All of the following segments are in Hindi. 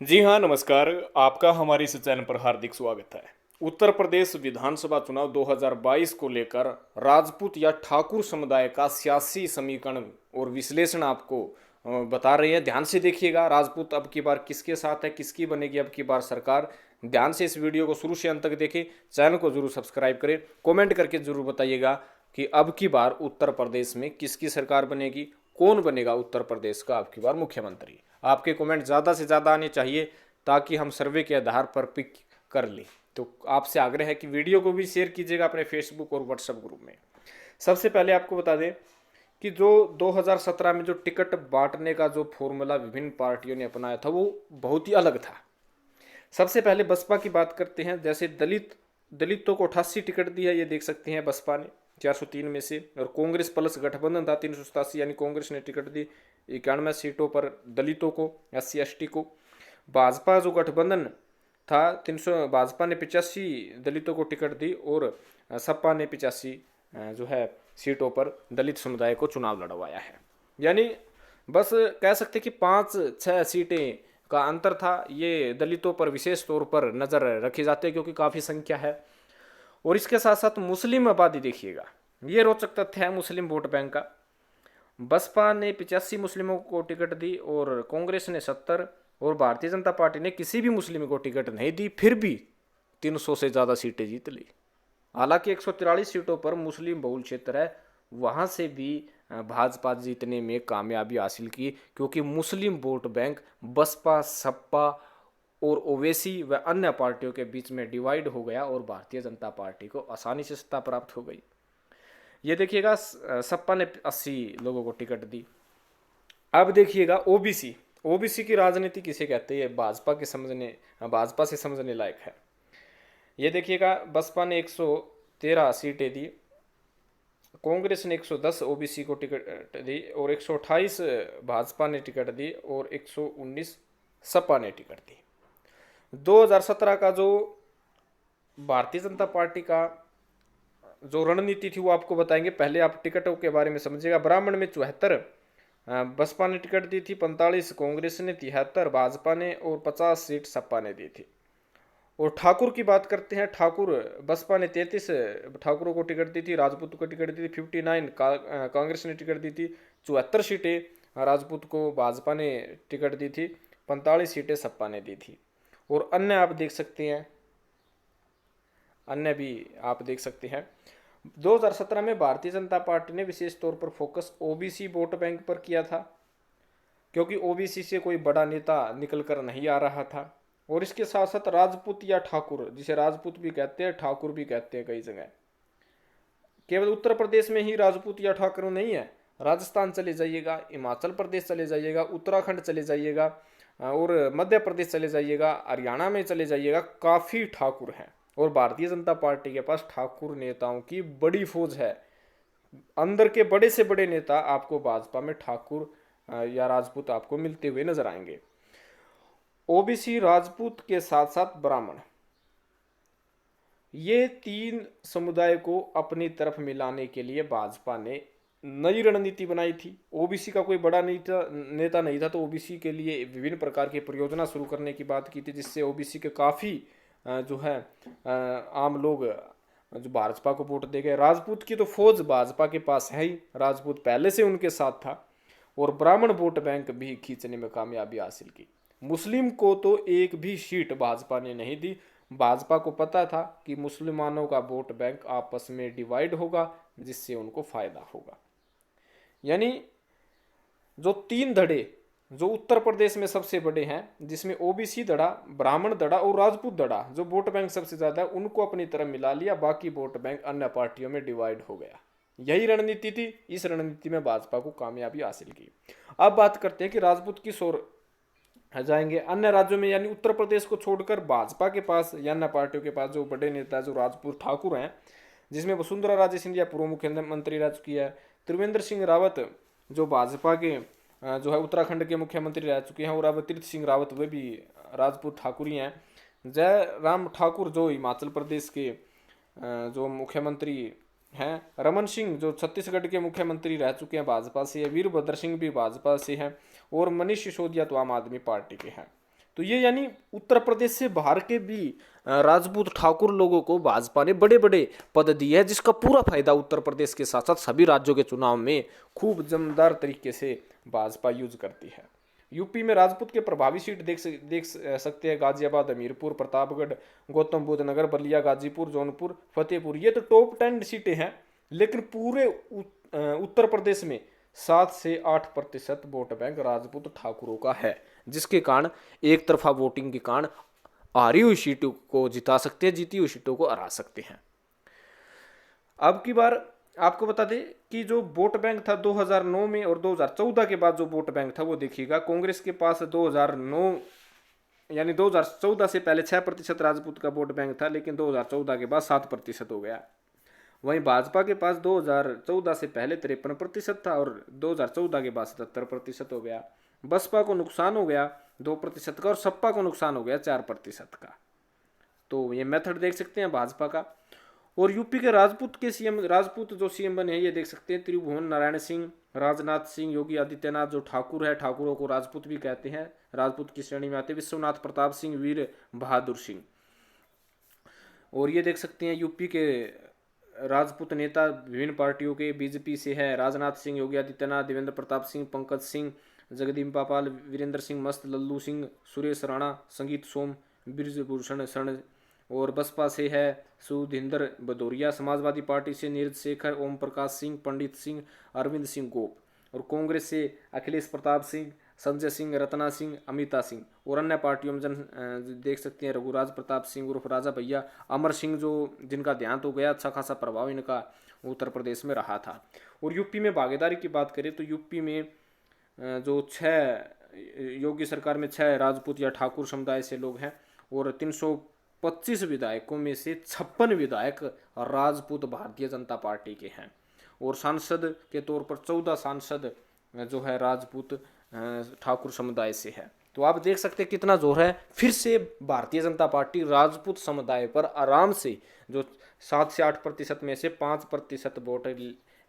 जी हाँ, नमस्कार। आपका हमारे इस चैनल पर हार्दिक स्वागत है। उत्तर प्रदेश विधानसभा चुनाव 2022 को लेकर राजपूत या ठाकुर समुदाय का सियासी समीकरण और विश्लेषण आपको बता रहे हैं। ध्यान से देखिएगा। राजपूत अब की बार किसके साथ है, किसकी बनेगी अब की बार सरकार। ध्यान से इस वीडियो को शुरू से अंत तक देखें। चैनल को जरूर सब्सक्राइब करें। कमेंट करके जरूर बताइएगा कि अब की बार उत्तर प्रदेश में किसकी सरकार बनेगी, कौन बनेगा उत्तर प्रदेश का अब की बार मुख्यमंत्री। आपके कमेंट ज़्यादा से ज़्यादा आने चाहिए ताकि हम सर्वे के आधार पर पिक कर लें। तो आपसे आग्रह है कि वीडियो को भी शेयर कीजिएगा अपने फेसबुक और व्हाट्सएप ग्रुप में। सबसे पहले आपको बता दें कि जो 2017 में जो टिकट बांटने का जो फॉर्मूला विभिन्न पार्टियों ने अपनाया था वो बहुत ही अलग था। सबसे पहले बसपा की बात करते हैं। जैसे दलितों को 88 टिकट दी है, ये देख सकते हैं बसपा ने 403 में से। और कांग्रेस प्लस गठबंधन था 387, यानी कांग्रेस ने टिकट दी 91 सीटों पर दलितों को, SC ST को। भाजपा जो गठबंधन था 300, भाजपा ने 85 दलितों को टिकट दी और सपा ने 85 जो है सीटों पर दलित समुदाय को चुनाव लड़वाया है। यानी बस कह सकते कि 5-6 सीटें का अंतर था। ये दलितों पर विशेष तौर पर नज़र रखी जाती है क्योंकि काफ़ी संख्या है। और इसके साथ साथ मुस्लिम आबादी देखिएगा, ये रोचक तथ्य है मुस्लिम वोट बैंक का। बसपा ने 85 मुस्लिमों को टिकट दी और कांग्रेस ने 70 और भारतीय जनता पार्टी ने किसी भी मुस्लिम को टिकट नहीं दी, फिर भी 300 से ज़्यादा सीटें जीत ली। हालांकि 143 सीटों पर मुस्लिम बहुल क्षेत्र है, वहाँ से भी भाजपा जीतने में कामयाबी हासिल की क्योंकि मुस्लिम वोट बैंक बसपा, सपा और ओवैसी व अन्य पार्टियों के बीच में डिवाइड हो गया और भारतीय जनता पार्टी को आसानी से सत्ता प्राप्त हो गई। ये देखिएगा सपा ने 80 लोगों को टिकट दी। अब देखिएगा ओबीसी की राजनीति किसे कहते हैं, भाजपा से समझने लायक है। ये देखिएगा बसपा ने 113 सीटें दी, कांग्रेस ने 110 ओबीसी को टिकट दी और 128 भाजपा ने टिकट दी और 119 सपा ने टिकट दी। 2017 का जो भारतीय जनता पार्टी का जो रणनीति थी वो आपको बताएंगे। पहले आप टिकटों के बारे में समझिएगा। ब्राह्मण में 74 बसपा ने टिकट दी थी, 45 कांग्रेस ने, 73 भाजपा ने और 50 सीट सपा ने दी थी। और ठाकुर की बात करते हैं। ठाकुर बसपा ने 33 ठाकुरों को टिकट दी थी, राजपूत को टिकट दी थी 59 कांग्रेस ने टिकट दी थी, 74 सीटें राजपूत को भाजपा ने टिकट दी थी, 45 सीटें सपा ने दी थी। और अन्य आप देख सकते हैं, अन्य भी आप देख सकते हैं। 2017 में भारतीय जनता पार्टी ने विशेष तौर पर फोकस ओबीसी वोट बैंक पर किया था क्योंकि ओबीसी से कोई बड़ा नेता निकल कर नहीं आ रहा था। और इसके साथ साथ राजपूत या ठाकुर, जिसे राजपूत भी कहते हैं ठाकुर भी कहते हैं कई जगह, केवल उत्तर प्रदेश में ही राजपूत या ठाकुर नहीं है। राजस्थान चले जाइएगा, हिमाचल प्रदेश चले जाइएगा, उत्तराखंड चले जाइएगा और मध्य प्रदेश चले जाइएगा, हरियाणा में चले जाइएगा, काफ़ी ठाकुर हैं। और भारतीय जनता पार्टी के पास ठाकुर नेताओं की बड़ी फौज है। अंदर के बड़े से बड़े नेता आपको भाजपा में ठाकुर या राजपूत आपको मिलते हुए नजर आएंगे। ओबीसी, राजपूत के साथ साथ ब्राह्मण, ये तीन समुदाय को अपनी तरफ मिलाने के लिए भाजपा ने नई रणनीति बनाई थी। ओबीसी का कोई बड़ा नेता नहीं था तो ओबीसी के लिए विभिन्न प्रकार की परियोजना शुरू करने की बात की थी, जिससे ओबीसी के काफ़ी जो है आम लोग जो भाजपा को वोट दे गए। राजपूत की तो फौज भाजपा के पास है ही, राजपूत पहले से उनके साथ था। और ब्राह्मण वोट बैंक भी खींचने में कामयाबी हासिल की। मुस्लिम को तो एक भी सीट भाजपा ने नहीं दी। भाजपा को पता था कि मुसलमानों का वोट बैंक आपस में डिवाइड होगा, जिससे उनको फायदा होगा। यानी जो तीन धड़े जो उत्तर प्रदेश में सबसे बड़े हैं, जिसमें ओबीसी धड़ा, ब्राह्मण धड़ा और राजपूत धड़ा, जो वोट बैंक सबसे ज्यादा है, उनको अपनी तरफ मिला लिया। बाकी वोट बैंक अन्य पार्टियों में डिवाइड हो गया। यही रणनीति थी। इस रणनीति में भाजपा को कामयाबी हासिल की। अब बात करते हैं कि राजपूत किस ओर जाएंगे। अन्य राज्यों में यानी उत्तर प्रदेश को छोड़कर भाजपा के पास या अन्य पार्टियों के पास जो बड़े नेता जो राजपूत ठाकुर हैं, जिसमें वसुंधरा राजे सिंधिया पूर्व मुख्यमंत्री रह चुकी है, त्रिवेंद्र सिंह रावत जो भाजपा के जो है उत्तराखंड के मुख्यमंत्री रह चुके हैं, और अब तीर्थ सिंह रावत वे भी राजपूत ठाकुर ही हैं। जय राम ठाकुर जो हिमाचल प्रदेश के जो मुख्यमंत्री हैं, रमन सिंह जो छत्तीसगढ़ के मुख्यमंत्री रह चुके हैं भाजपा से, वीरभद्र सिंह भी भाजपा से हैं, और मनीष सिसोदिया तो आम आदमी पार्टी के हैं। तो ये यानी उत्तर प्रदेश से बाहर के भी राजपूत ठाकुर लोगों को भाजपा ने बड़े बड़े पद दिए हैं, जिसका पूरा फायदा उत्तर प्रदेश के साथ साथ सभी राज्यों के चुनाव में खूब जमदार तरीके से भाजपा यूज करती है। यूपी में राजपूत के प्रभावी सीट देख सकते हैं गाजियाबाद, हमीरपुर, प्रतापगढ़, गौतम बुद्ध नगर, बलिया, गाजीपुर, जौनपुर, फतेहपुर। ये तो टॉप 10 सीटें हैं, लेकिन पूरे उत्तर प्रदेश में 7 से 8% वोट बैंक राजपूत ठाकुरों का है, जिसके कारण एक तरफा वोटिंग के कारण हारी हुई सीटों को जिता सकते हैं, जीती हुई सीटों को हरा सकते हैं। अब की बार आपको बता दें कि जो वोट बैंक था 2009 में और 2014 के बाद जो वोट बैंक था वो देखिएगा, कांग्रेस के पास 2009 यानी 2014 से पहले 6% राजपूत का वोट बैंक था, लेकिन 2014 के बाद 7% हो गया। वहीं भाजपा के पास 2014 से पहले 53% था और 2014 के बाद 77% हो गया। बसपा को नुकसान हो गया 2% का और सपा को नुकसान हो गया 4% का। तो ये मेथड देख सकते हैं भाजपा का। और यूपी के राजपूत जो सीएम बने हैं ये देख सकते हैं, त्रिभुवन नारायण सिंह, राजनाथ सिंह, योगी आदित्यनाथ जो ठाकुर है, ठाकुरों को राजपूत भी कहते हैं, राजपूत की श्रेणी में आते हैं, विश्वनाथ प्रताप सिंह, वीर बहादुर सिंह। और ये देख सकते हैं यूपी के राजपूत नेता विभिन्न पार्टियों के, बीजेपी से है राजनाथ सिंह, योगी आदित्यनाथ, देवेंद्र प्रताप सिंह, पंकज सिंह, जगदीप पापाल, वीरेंद्र सिंह मस्त, लल्लू सिंह, सुरेश राणा, संगीत सोम, ब्रिजभूषण शरण। और बसपा से है सुधींदर भदौरिया, समाजवादी पार्टी से नीरज शेखर, ओम प्रकाश सिंह, पंडित सिंह, अरविंद सिंह गोप। और कांग्रेस से अखिलेश प्रताप सिंह, संजय सिंह, रत्ना सिंह, अमिता सिंह। और अन्य पार्टियों में देख सकते हैं रघुराज प्रताप सिंह उर्फ राजा भैया, अमर सिंह जो जिनका देहांत हो गया, अच्छा खासा प्रभाव इनका उत्तर प्रदेश में रहा था। और यूपी में भागीदारी की बात करें तो यूपी में जो 6 योगी सरकार में 6 राजपूत या ठाकुर समुदाय से लोग हैं और 325 विधायकों में से 56 विधायक राजपूत भारतीय जनता पार्टी के हैं। और सांसद के तौर पर 14 सांसद जो है राजपूत ठाकुर समुदाय से है। तो आप देख सकते हैं कितना जोर है। फिर से भारतीय जनता पार्टी राजपूत समुदाय पर आराम से जो 7 से 8% में से 5% वोट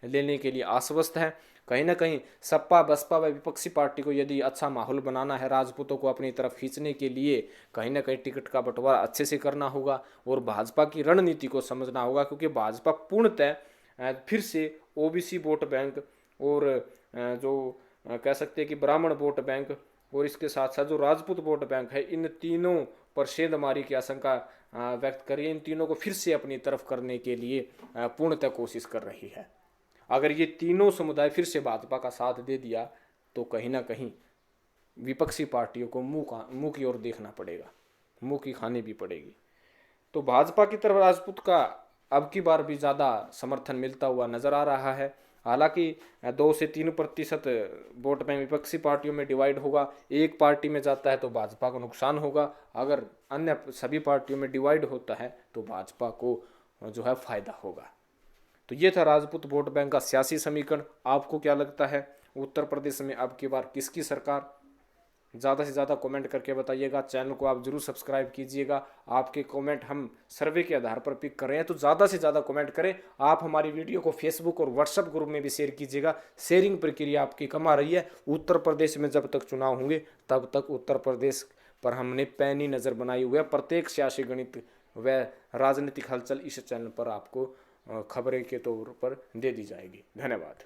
लेने के लिए आश्वस्त है। कहीं ना कहीं सपा बसपा व विपक्षी पार्टी को यदि अच्छा माहौल बनाना है, राजपूतों को अपनी तरफ खींचने के लिए कहीं ना कहीं टिकट का बंटवारा अच्छे से करना होगा और भाजपा की रणनीति को समझना होगा, क्योंकि भाजपा पूर्णतः फिर से ओबीसी वोट बैंक और जो कह सकते हैं कि ब्राह्मण वोट बैंक और इसके साथ साथ जो राजपूत वोट बैंक है, इन तीनों पर सेंधमारी की आशंका व्यक्त करिए। इन तीनों को फिर से अपनी तरफ करने के लिए पूर्णतः कोशिश कर रही है। अगर ये तीनों समुदाय फिर से भाजपा का साथ दे दिया तो कहीं ना कहीं विपक्षी पार्टियों को मुंह की ओर देखना पड़ेगा, मुंह की खानी भी पड़ेगी। तो भाजपा की तरफ राजपूत का अब की बार भी ज़्यादा समर्थन मिलता हुआ नजर आ रहा है। हालांकि 2 से 3% वोट बैंक विपक्षी पार्टियों में डिवाइड होगा। एक पार्टी में जाता है तो भाजपा को नुकसान होगा, अगर अन्य सभी पार्टियों में डिवाइड होता है तो भाजपा को जो है फायदा होगा। तो ये था राजपूत वोट बैंक का सियासी समीकरण। आपको क्या लगता है उत्तर प्रदेश में अब की बार किसकी सरकार? ज़्यादा से ज़्यादा कमेंट करके बताइएगा। चैनल को आप जरूर सब्सक्राइब कीजिएगा। आपके कमेंट हम सर्वे के आधार पर पिक कर रहे हैं, तो ज़्यादा से ज़्यादा कमेंट करें। आप हमारी वीडियो को फेसबुक और व्हाट्सएप ग्रुप में भी शेयर कीजिएगा। शेयरिंग प्रक्रिया आपकी कम आ रही है। उत्तर प्रदेश में जब तक चुनाव होंगे तब तक उत्तर प्रदेश पर हमने पैनी नज़र बनाई हुई है। प्रत्येक सियासी गणित व राजनीतिक हलचल इस चैनल पर आपको खबरें के तौर पर दे दी जाएगी। धन्यवाद।